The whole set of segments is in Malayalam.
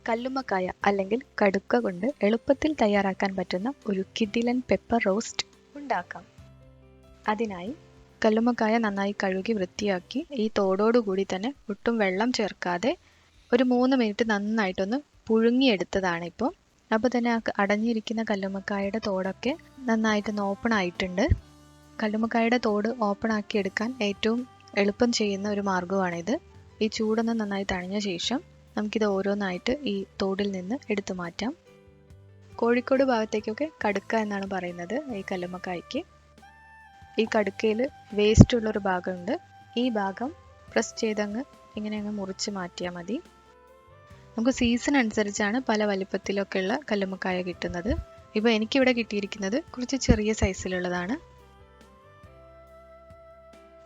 കല്ലുമ്മക്കായ അല്ലെങ്കിൽ കടുക്ക കൊണ്ട് എളുപ്പത്തിൽ തയ്യാറാക്കാൻ പറ്റുന്ന ഒരു കിടിലൻ പെപ്പർ റോസ്റ്റ് ഉണ്ടാക്കാം. അതിനായി കല്ലുമ്മക്കായ നന്നായി കഴുകി വൃത്തിയാക്കി ഈ തോടോടുകൂടി തന്നെ ഒട്ടും വെള്ളം ചേർക്കാതെ ഒരു 3 മിനിറ്റ് നന്നായിട്ടൊന്ന് പുഴുങ്ങിയെടുത്തതാണ് ഇപ്പോൾ. അപ്പോൾ തന്നെ അടഞ്ഞിരിക്കുന്ന കല്ലുമ്മക്കായയുടെ തോടൊക്കെ നന്നായിട്ടൊന്ന് ഓപ്പൺ ആയിട്ടുണ്ട്. കല്ലുമ്മക്കായയുടെ തോട് ഓപ്പൺ ആക്കി എടുക്കാൻ ഏറ്റവും എളുപ്പം ചെയ്യുന്ന ഒരു മാർഗ്ഗമാണിത്. ഈ ചൂടൊന്ന് നന്നായി തണിഞ്ഞ ശേഷം നമുക്കിത് ഓരോന്നായിട്ട് ഈ തോടിൽ നിന്ന് എടുത്തു മാറ്റാം. കോഴിക്കോട് ഭാഗത്തേക്കൊക്കെ കടുക്ക എന്നാണ് പറയുന്നത് ഈ കല്ലുമ്മക്കായ്ക്ക്. ഈ കടുക്കയിൽ വേസ്റ്റ് ഉള്ളൊരു ഭാഗമുണ്ട്. ഈ ഭാഗം പ്രസ് ചെയ്തങ്ങ് ഇങ്ങനെ മുറിച്ച് മാറ്റിയാൽ മതി. നമുക്ക് സീസൺ അനുസരിച്ചാണ് പല വലിപ്പത്തിലൊക്കെ ഉള്ള കല്ലുമ്മക്കായ കിട്ടുന്നത്. ഇപ്പോൾ എനിക്കിവിടെ കിട്ടിയിരിക്കുന്നത് കുറച്ച് ചെറിയ സൈസിലുള്ളതാണ്.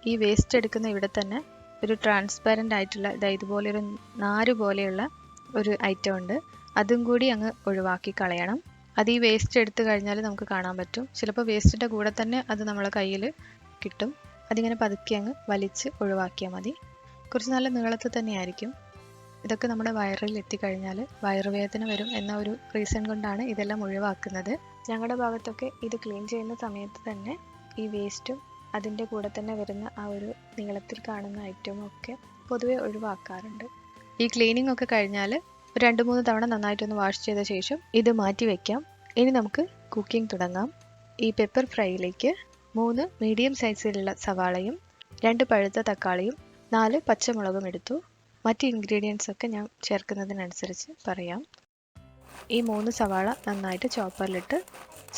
ഈ വേസ്റ്റ് എടുക്കുന്ന ഇവിടെ തന്നെ ഒരു ട്രാൻസ്പാരൻ്റ് ആയിട്ടുള്ള ഇതുപോലെയൊരു നാര് പോലെയുള്ള ഒരു ഐറ്റം ഉണ്ട്. അതും കൂടി അങ്ങ് ഒഴിവാക്കി കളയണം. അത് ഈ വേസ്റ്റ് എടുത്തു കഴിഞ്ഞാൽ നമുക്ക് കാണാൻ പറ്റും. ചിലപ്പോൾ വേസ്റ്റിൻ്റെ കൂടെ തന്നെ അത് നമ്മളെ കയ്യിൽ കിട്ടും. അതിങ്ങനെ പതുക്കെ അങ്ങ് വലിച്ച് ഒഴിവാക്കിയാൽ മതി. കുറച്ച് നല്ല നീളത്തിൽ തന്നെയായിരിക്കും. ഇതൊക്കെ നമ്മുടെ വയറിൽ എത്തിക്കഴിഞ്ഞാൽ വയറുവേദന വരും എന്ന ഒരു റീസൺ കൊണ്ടാണ് ഇതെല്ലാം ഒഴിവാക്കുന്നത്. ഞങ്ങളുടെ ഭാഗത്തൊക്കെ ഇത് ക്ലീൻ ചെയ്യുന്ന സമയത്ത് തന്നെ ഈ വേസ്റ്റും അതിൻ്റെ കൂടെ തന്നെ വരുന്ന ആ ഒരു നീളത്തിൽ കാണുന്ന ഐറ്റവും ഒക്കെ പൊതുവെ ഒഴിവാക്കാറുണ്ട്. ഈ ക്ലീനിങ് ഒക്കെ കഴിഞ്ഞാൽ ഒരു 2-3 തവണ നന്നായിട്ടൊന്ന് വാഷ് ചെയ്ത ശേഷം ഇത് മാറ്റി വയ്ക്കാം. ഇനി നമുക്ക് കുക്കിംഗ് തുടങ്ങാം. ഈ പെപ്പർ ഫ്രൈയിലേക്ക് 3 മീഡിയം സൈസിലുള്ള സവാളയും 2 പഴുത്ത തക്കാളിയും 4 പച്ചമുളകും എടുത്തു. മറ്റ് ഇൻഗ്രീഡിയൻസ് ഒക്കെ ഞാൻ ചേർക്കുന്നതിനനുസരിച്ച് പറയാം. ഈ 3 സവാള നന്നായിട്ട് ചോപ്പറിലിട്ട്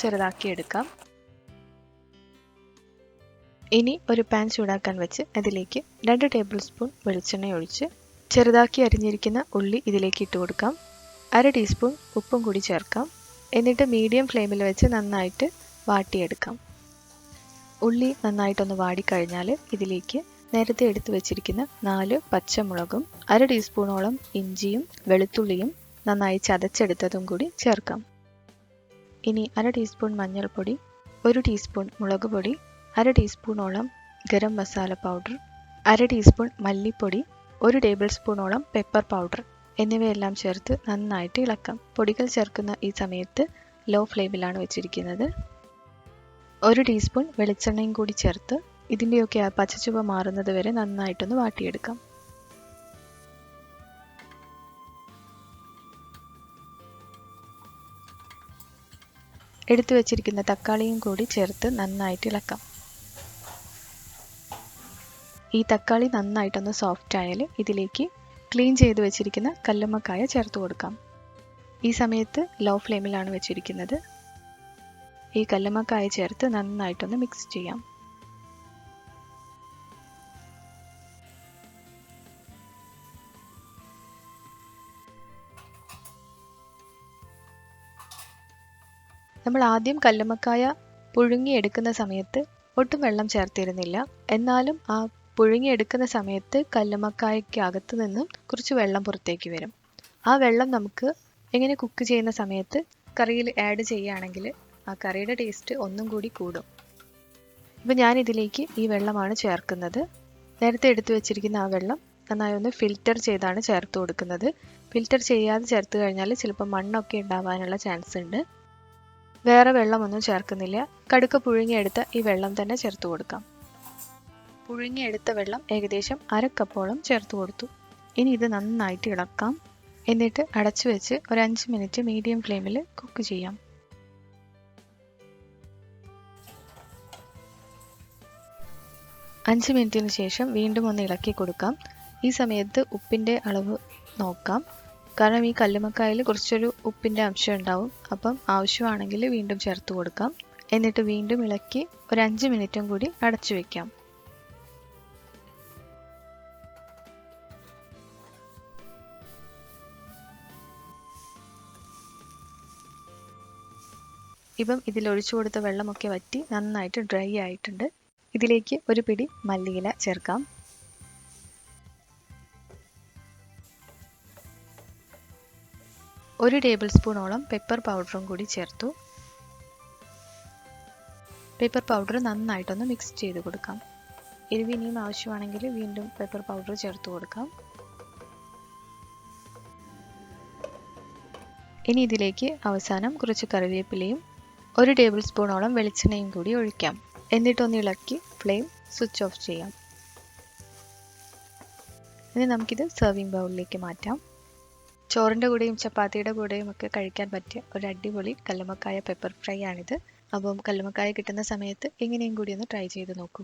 ചെറുതാക്കി എടുക്കാം. ഇനി ഒരു പാൻ ചൂടാക്കാൻ വെച്ച് അതിലേക്ക് 2 ടേബിൾ സ്പൂൺ വെളിച്ചെണ്ണ ഒഴിച്ച് ചെറുതാക്കി അരിഞ്ഞിരിക്കുന്ന ഉള്ളി ഇതിലേക്ക് ഇട്ട് കൊടുക്കാം. 1/2 ടീസ്പൂൺ ഉപ്പും കൂടി ചേർക്കാം. എന്നിട്ട് മീഡിയം ഫ്ലെയിമിൽ വെച്ച് നന്നായിട്ട് വാട്ടിയെടുക്കാം. ഉള്ളി നന്നായിട്ടൊന്ന് വാടിക്കഴിഞ്ഞാൽ ഇതിലേക്ക് നേരത്തെ എടുത്തു വെച്ചിരിക്കുന്ന 4 പച്ചമുളകും 1/2 ടീസ്പൂണോളം ഇഞ്ചിയും വെളുത്തുള്ളിയും നന്നായി ചതച്ചെടുത്തതും കൂടി ചേർക്കാം. ഇനി 1/2 ടീസ്പൂൺ മഞ്ഞൾപ്പൊടി, 1 ടീസ്പൂൺ മുളക് പൊടി, 1/2 ടീസ്പൂണോളം ഗരം മസാല പൗഡർ, 1/2 ടീസ്പൂൺ മല്ലിപ്പൊടി, 1 ടേബിൾ സ്പൂണോളം പെപ്പർ പൗഡർ എന്നിവയെല്ലാം ചേർത്ത് നന്നായിട്ട് ഇളക്കാം. പൊടികൾ ചേർക്കുന്ന ഈ സമയത്ത് ലോ ഫ്ലെയിമിലാണ് വെച്ചിരിക്കുന്നത്. 1 ടീസ്പൂൺ വെളിച്ചെണ്ണയും കൂടി ചേർത്ത് ഇതിൻ്റെയൊക്കെ ആ പച്ചച്ചുവ മാറുന്നത് വരെ നന്നായിട്ടൊന്ന് വാട്ടിയെടുക്കാം. എടുത്തു വെച്ചിരിക്കുന്ന തക്കാളിയും കൂടി ചേർത്ത് നന്നായിട്ട് ഇളക്കാം. ഈ തക്കാളി നന്നായിട്ടൊന്ന് സോഫ്റ്റ് ആയാൽ ഇതിലേക്ക് ക്ലീൻ ചെയ്ത് വെച്ചിരിക്കുന്ന കല്ലുമ്മക്കായ ചേർത്ത് കൊടുക്കാം. ഈ സമയത്ത് ലോ ഫ്ലെയിമിലാണ് വെച്ചിരിക്കുന്നത്. ഈ കല്ലുമ്മക്കായ ചേർത്ത് നന്നായിട്ടൊന്ന് മിക്സ് ചെയ്യാം. നമ്മൾ ആദ്യം കല്ലുമ്മക്കായ പുഴുങ്ങിയെടുക്കുന്ന സമയത്ത് ഒട്ടും വെള്ളം ചേർത്തിരുന്നില്ല. എന്നാലും ആ പുഴുങ്ങിയെടുക്കുന്ന സമയത്ത് കല്ലുമ്മക്കായ്ക്കകത്ത് നിന്നും കുറച്ച് വെള്ളം പുറത്തേക്ക് വരും. ആ വെള്ളം നമുക്ക് എങ്ങനെ കുക്ക് ചെയ്യുന്ന സമയത്ത് കറിയിൽ ആഡ് ചെയ്യുകയാണെങ്കിൽ ആ കറിയുടെ ടേസ്റ്റ് ഒന്നും കൂടി കൂടും. ഇപ്പം ഞാൻ ഇതിലേക്ക് ഈ വെള്ളമാണ് ചേർക്കുന്നത്. നേരത്തെ എടുത്തു വെച്ചിരിക്കുന്ന ആ വെള്ളം നന്നായി ഒന്ന് ഫിൽറ്റർ ചെയ്താണ് ചേർത്ത് കൊടുക്കുന്നത്. ഫിൽറ്റർ ചെയ്യാതെ ചേർത്ത് കഴിഞ്ഞാൽ ചിലപ്പോൾ മണ്ണൊക്കെ ഉണ്ടാവാനുള്ള ചാൻസ് ഉണ്ട്. വേറെ വെള്ളമൊന്നും ചേർക്കുന്നില്ല. കടുക്ക പുഴുങ്ങിയെടുത്ത ഈ വെള്ളം തന്നെ ചേർത്ത് കൊടുക്കാം. പുഴുങ്ങിയെടുത്ത വെള്ളം ഏകദേശം 1/2 കപ്പോളം ചേർത്ത് കൊടുത്തു. ഇനി ഇത് നന്നായിട്ട് ഇളക്കാം. എന്നിട്ട് അടച്ചു വെച്ച് ഒരു 5 മിനിറ്റ് മീഡിയം ഫ്ലെയിമിൽ കുക്ക് ചെയ്യാം. അഞ്ച് മിനിറ്റിന് ശേഷം വീണ്ടും ഒന്ന് ഇളക്കി കൊടുക്കാം. ഈ സമയത്ത് ഉപ്പിൻ്റെ അളവ് നോക്കാം. കാരണം ഈ കല്ലുമ്മക്കായയിൽ കുറച്ചൊരു ഉപ്പിൻ്റെ അംശം ഉണ്ടാവും. അപ്പം ആവശ്യമാണെങ്കിൽ വീണ്ടും ചേർത്ത് കൊടുക്കാം. എന്നിട്ട് വീണ്ടും ഇളക്കി ഒരു 5 മിനിറ്റും കൂടി അടച്ചു വയ്ക്കാം. ഇപ്പം ഇതിൽ ഒഴിച്ചു കൊടുത്ത വെള്ളമൊക്കെ വറ്റി നന്നായിട്ട് ഡ്രൈ ആയിട്ടുണ്ട്. ഇതിലേക്ക് ഒരു പിടി മല്ലിയില ചേർക്കാം. ഒരു ടേബിൾ സ്പൂണോളം പെപ്പർ പൗഡറും കൂടി ചേർത്തു. പെപ്പർ പൗഡർ നന്നായിട്ടൊന്ന് മിക്സ് ചെയ്ത് കൊടുക്കാം. എരിവ് ഇനിയും ആവശ്യമാണെങ്കിൽ വീണ്ടും പെപ്പർ പൗഡർ ചേർത്ത് കൊടുക്കാം. ഇനി ഇതിലേക്ക് അവസാനം കുറച്ച് കറിവേപ്പിലയും 1 ടേബിൾ സ്പൂണോളം വെളിച്ചെണ്ണയും കൂടി ഒഴിക്കാം. എന്നിട്ടൊന്ന് ഇളക്കി ഫ്ലെയിം സ്വിച്ച് ഓഫ് ചെയ്യാം. ഇനി നമുക്കിത് സെർവിങ് ബൗളിലേക്ക് മാറ്റാം. ചോറിൻ്റെ കൂടെയും ചപ്പാത്തിയുടെ കൂടെയും ഒക്കെ കഴിക്കാൻ പറ്റിയ ഒരു അടിപൊളി കല്ലുമക്കായ പെപ്പർ ഫ്രൈ ആണിത്. അപ്പം കല്ലുമക്കായ കിട്ടുന്ന സമയത്ത് എങ്ങനെയും കൂടി ഒന്ന് ട്രൈ ചെയ്ത് നോക്കൂ.